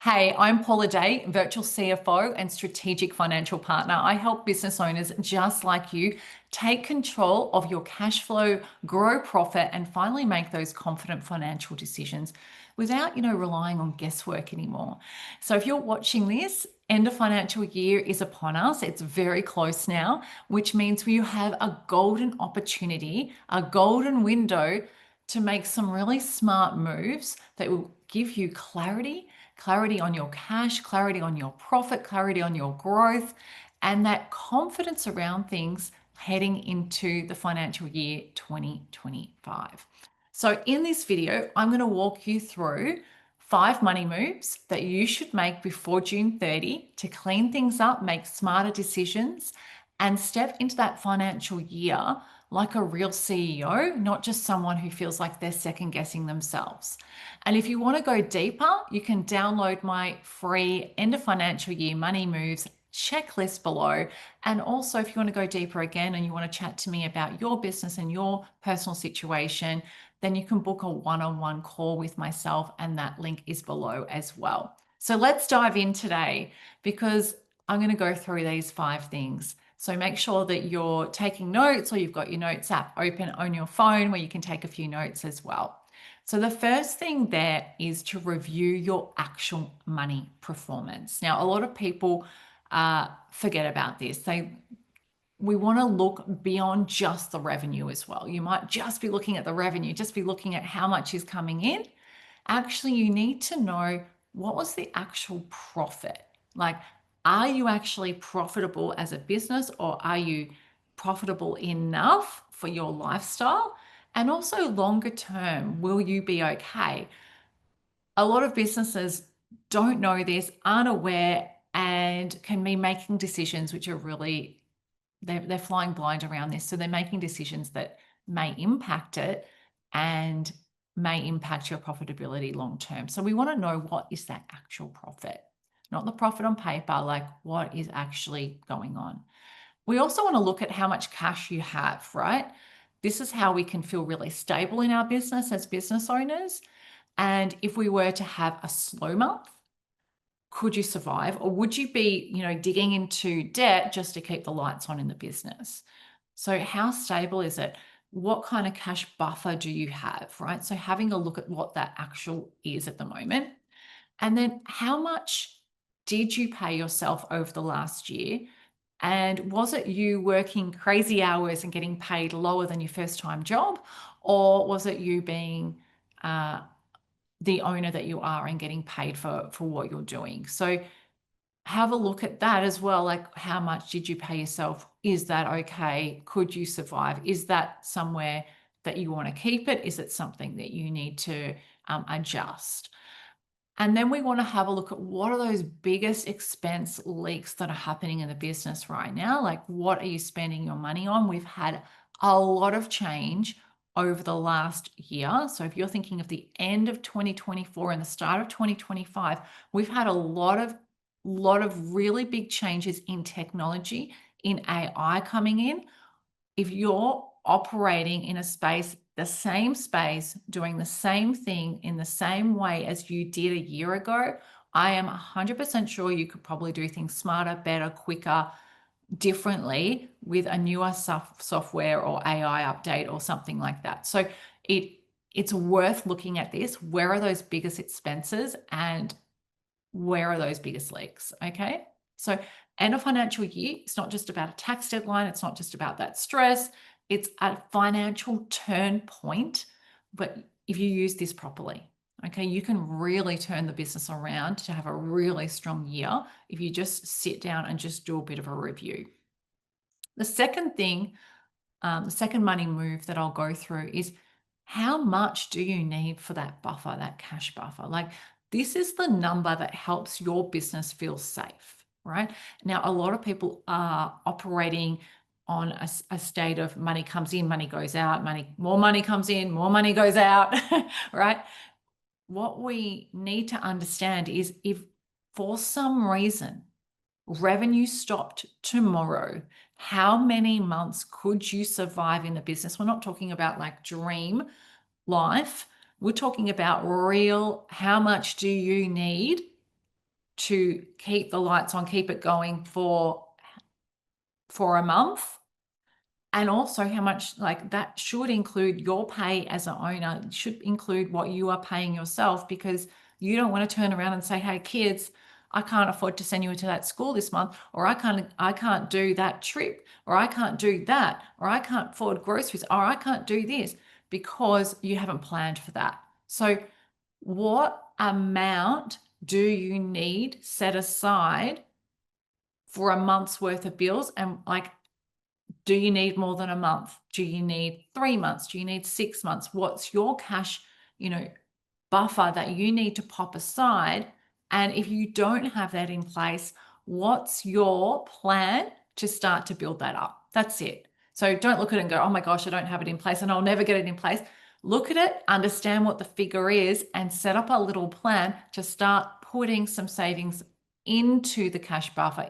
Hey, I'm Paula Day, virtual CFO and strategic financial partner. I help business owners just like you take control of your cash flow, grow profit, and finally make those confident financial decisions without, relying on guesswork anymore. So if you're watching this, end of financial year is upon us. It's very close now, which means you have a golden opportunity, a golden window to make some really smart moves that will give you clarity on your cash, clarity on your profit, clarity on your growth, and that confidence around things heading into the financial year 2025. So in this video, I'm going to walk you through 5 money moves that you should make before June 30 to clean things up, make smarter decisions, and step into that financial year like a real CEO, not just someone who feels like they're second guessing themselves. And if you want to go deeper, you can download my free end of financial year money moves checklist below. And also, if you want to go deeper again and you want to chat to me about your business and your personal situation, then you can book a one-on-one call with myself, and that link is below as well. So let's dive in today because I'm going to go through these 5 things. So make sure that you're taking notes or you've got your notes app open on your phone where you can take a few notes as well. So the first thing there is to review your actual money performance. Now, a lot of people forget about this. We want to look beyond just the revenue as well. You might just be looking at the revenue, just be looking at how much is coming in. Actually, you need to know what was the actual profit. Like, are you actually profitable as a business, or are you profitable enough for your lifestyle? And also, longer term, will you be okay? A lot of businesses don't know this, aren't aware, and can be making decisions which are really, they're flying blind around this. So they're making decisions that may impact it and may impact your profitability long term. So we want to know, what is that actual profit? Not the profit on paper, like what is actually going on. We also want to look at how much cash you have, right? This is how we can feel really stable in our business as business owners. And if we were to have a slow month, could you survive, or would you be, digging into debt just to keep the lights on in the business? So how stable is it? What kind of cash buffer do you have, right? So having a look at what that actual is at the moment. And then how much did you pay yourself over the last year? And was it you working crazy hours and getting paid lower than your first time job? Or was it you being the owner that you are and getting paid for what you're doing? So have a look at that as well. Like, how much did you pay yourself? Is that okay? Could you survive? Is that somewhere that you want to keep it? Is it something that you need to adjust? And then we want to have a look at, what are those biggest expense leaks that are happening in the business right now? Like, what are you spending your money on? We've had a lot of change over the last year. So if you're thinking of the end of 2024 and the start of 2025, we've had a lot of really big changes in technology, in AI coming in. If you're operating in a space, the same space, doing the same thing in the same way as you did a year ago, I am 100% sure you could probably do things smarter, better, quicker, differently with a newer software or AI update or something like that. So it's worth looking at this. Where are those biggest expenses and where are those biggest leaks? Okay. So end of financial year, it's not just about a tax deadline. It's not just about that stress. It's a financial turn point. But if you use this properly, okay, you can really turn the business around to have a really strong year if you just sit down and just do a bit of a review. The second thing, the second money move that I'll go through is, how much do you need for that buffer, that cash buffer? Like, this is the number that helps your business feel safe, right? Now, a lot of people are operating on a state of money comes in, money goes out, more money comes in, more money goes out, right? What we need to understand is, if for some reason revenue stopped tomorrow, how many months could you survive in the business? We're not talking about like dream life. We're talking about real, how much do you need to keep the lights on, keep it going for a month. And also how much, like, that should include your pay as an owner, it should include what you are paying yourself, because you don't want to turn around and say, hey kids, I can't afford to send you to that school this month, or I can't do that trip, or I can't do that, or I can't afford groceries, or I can't do this, because you haven't planned for that. So what amount do you need set aside for a month's worth of bills? And like, do you need more than a month? Do you need 3 months? Do you need 6 months? What's your cash, buffer that you need to pop aside? And if you don't have that in place, what's your plan to start to build that up? That's it. So don't look at it and go, oh my gosh, I don't have it in place and I'll never get it in place. Look at it, understand what the figure is, and set up a little plan to start putting some savings into the cash buffer,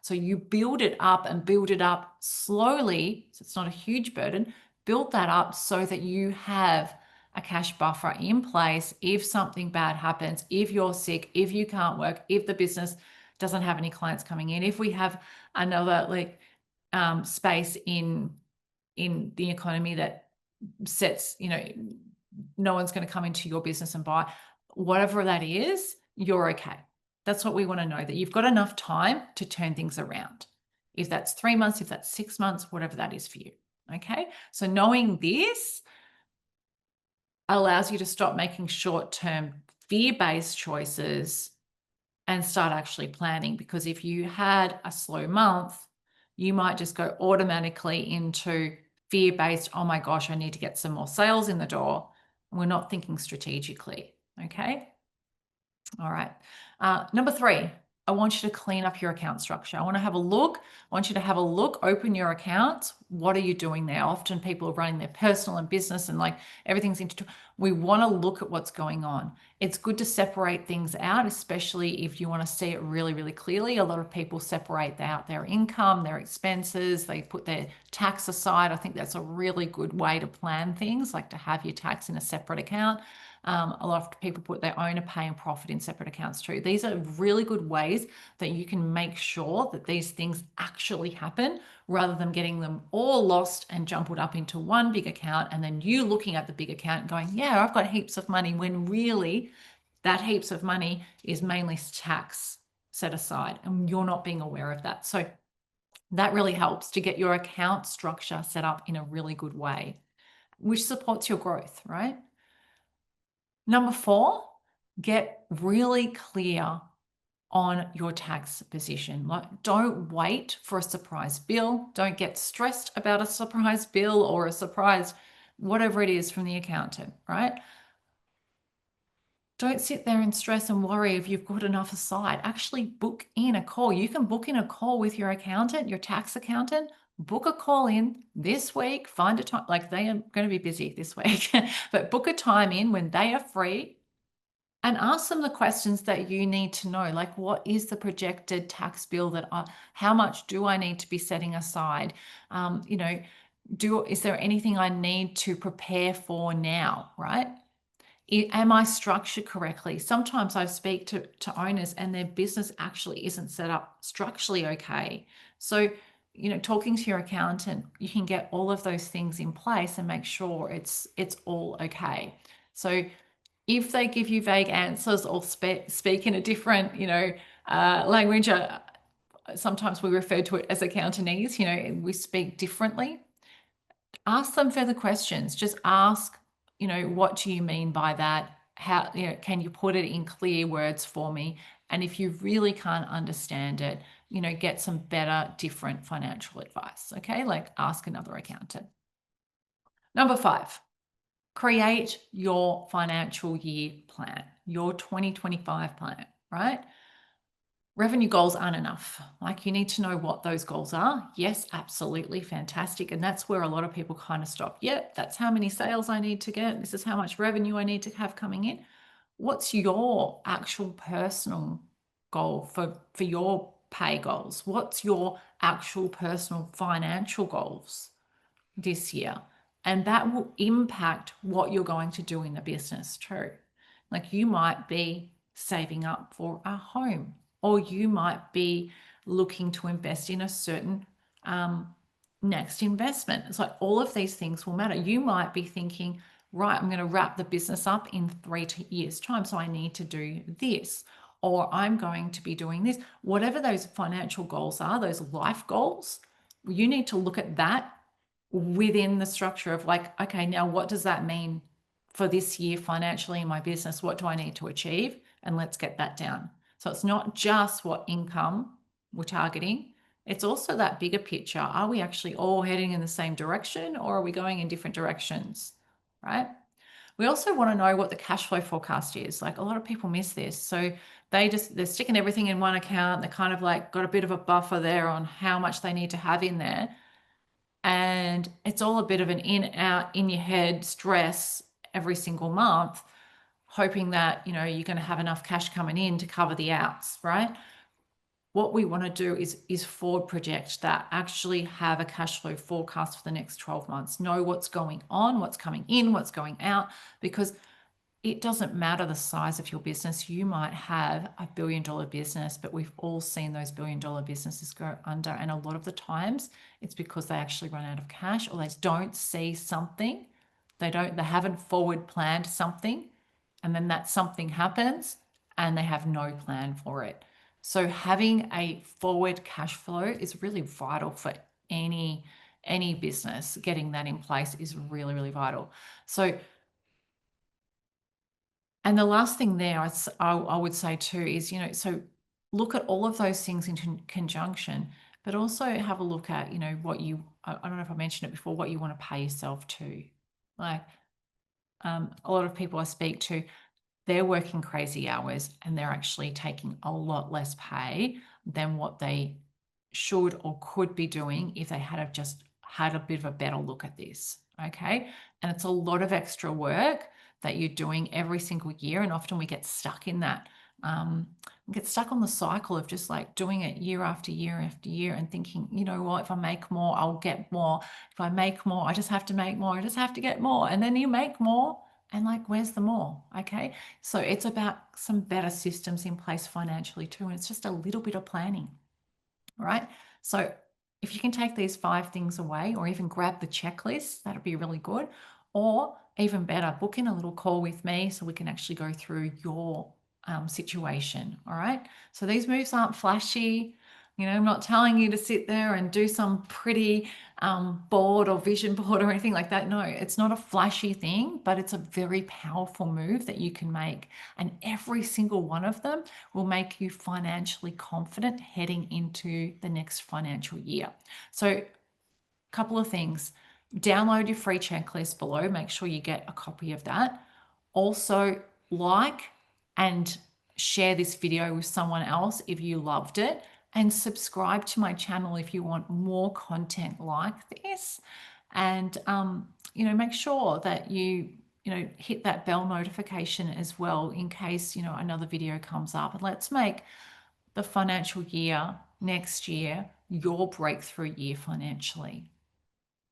so you build it up and build it up slowly, so it's not a huge burden. Build that up so that you have a cash buffer in place if something bad happens, if you're sick, if you can't work, if the business doesn't have any clients coming in, if we have another space in the economy that sets, no one's going to come into your business and buy, whatever that is, you're okay. That's what we want to know, that you've got enough time to turn things around. If that's 3 months, if that's 6 months, whatever that is for you. Okay. So knowing this allows you to stop making short-term fear-based choices and start actually planning. Because if you had a slow month, you might just go automatically into fear-based, oh my gosh, I need to get some more sales in the door. We're not thinking strategically. Okay. All right. Number 3, I want you to clean up your account structure. I want you to have a look, open your accounts. What are you doing there? Often people are running their personal and business and like everything's into, we want to look at what's going on. It's good to separate things out, especially if you want to see it really, really clearly. A lot of people separate out their income, their expenses, they put their tax aside. I think that's a really good way to plan things, like to have your tax in a separate account. A lot of people put their owner pay and profit in separate accounts too. These are really good ways that you can make sure that these things actually happen, rather than getting them all lost and jumbled up into one big account, and then you looking at the big account and going, yeah, I've got heaps of money, when really that heaps of money is mainly tax set aside and you're not being aware of that. So that really helps to get your account structure set up in a really good way, which supports your growth, right? Number 4, get really clear on your tax position. Like, don't wait for a surprise bill. Don't get stressed about a surprise bill or a surprise whatever it is from the accountant, right? Don't sit there and stress and worry if you've got enough aside. Actually book in a call. You can book in a call with your accountant, your tax accountant. Book a call in this week, find a time, like they are going to be busy this week, but book a time in when they are free and ask them the questions that you need to know. Like, what is the projected tax bill how much do I need to be setting aside? Is there anything I need to prepare for now, right? Am I structured correctly? Sometimes I speak to owners and their business actually isn't set up structurally okay. So, talking to your accountant, you can get all of those things in place and make sure it's all okay. So if they give you vague answers or speak in a different, language, sometimes we refer to it as Accountanese, we speak differently. Ask them further questions. Just ask, what do you mean by that? How, can you put it in clear words for me? And if you really can't understand it, get some better, different financial advice. Okay. Like, ask another accountant. Number 5, create your financial year plan, your 2025 plan, right? Revenue goals aren't enough. Like, you need to know what those goals are. Yes, absolutely. Fantastic. And that's where a lot of people kind of stop. Yep, that's how many sales I need to get. This is how much revenue I need to have coming in. What's your actual personal goal for your pay goals? What's your actual personal financial goals this year? And that will impact what you're going to do in the business too. Like, you might be saving up for a home, or you might be looking to invest in a certain next investment. It's like all of these things will matter. You might be thinking, right, I'm going to wrap the business up in 3 years' time, so I need to do this, or I'm going to be doing this. Whatever those financial goals are, those life goals, you need to look at that within the structure of like, okay, now what does that mean for this year financially in my business? What do I need to achieve? And let's get that down. So it's not just what income we're targeting, it's also that bigger picture. Are we actually all heading in the same direction, or are we going in different directions, right? We also want to know what the cash flow forecast is. Like, a lot of people miss this. So they're sticking everything in one account. They're kind of like got a bit of a buffer there on how much they need to have in there. And it's all a bit of an in, out, in your head stress every single month, hoping that, you're going to have enough cash coming in to cover the outs, right? What we want to do is forward project that, actually have a cash flow forecast for the next 12 months, know what's going on, what's coming in, what's going out, because it doesn't matter the size of your business. You might have a $1 billion business, but we've all seen those $1 billion businesses go under. And a lot of the times it's because they actually run out of cash, or they don't see something. They haven't forward planned something. And then that something happens and they have no plan for it. So having a forward cash flow is really vital for any business. Getting that in place is really, really vital. So, and the last thing there, I would say too, is, so look at all of those things in conjunction, but also have a look at, what I don't know if I mentioned it before, what you want to pay yourself to. Like, a lot of people I speak to, they're working crazy hours and they're actually taking a lot less pay than what they should or could be doing if they had have just had a bit of a better look at this. Okay. And it's a lot of extra work that you're doing every single year. And often we get stuck in that. We get stuck on the cycle of just like doing it year after year after year and thinking, you know what, if I make more, I'll get more. If I make more, I just have to make more. I just have to get more. And then you make more. And like, where's the more? Okay. So it's about some better systems in place financially too. And it's just a little bit of planning, right? So if you can take these 5 things away, or even grab the checklist, that'd be really good. Or even better, book in a little call with me so we can actually go through your situation. All right. So these moves aren't flashy. I'm not telling you to sit there and do some pretty board or vision board or anything like that. No, it's not a flashy thing, but it's a very powerful move that you can make. And every single one of them will make you financially confident heading into the next financial year. So, a couple of things. Download your free checklist below. Make sure you get a copy of that. Also, like and share this video with someone else if you loved it, and subscribe to my channel if you want more content like this. And make sure that you hit that bell notification as well, in case another video comes up. And let's make the financial year next year your breakthrough year financially.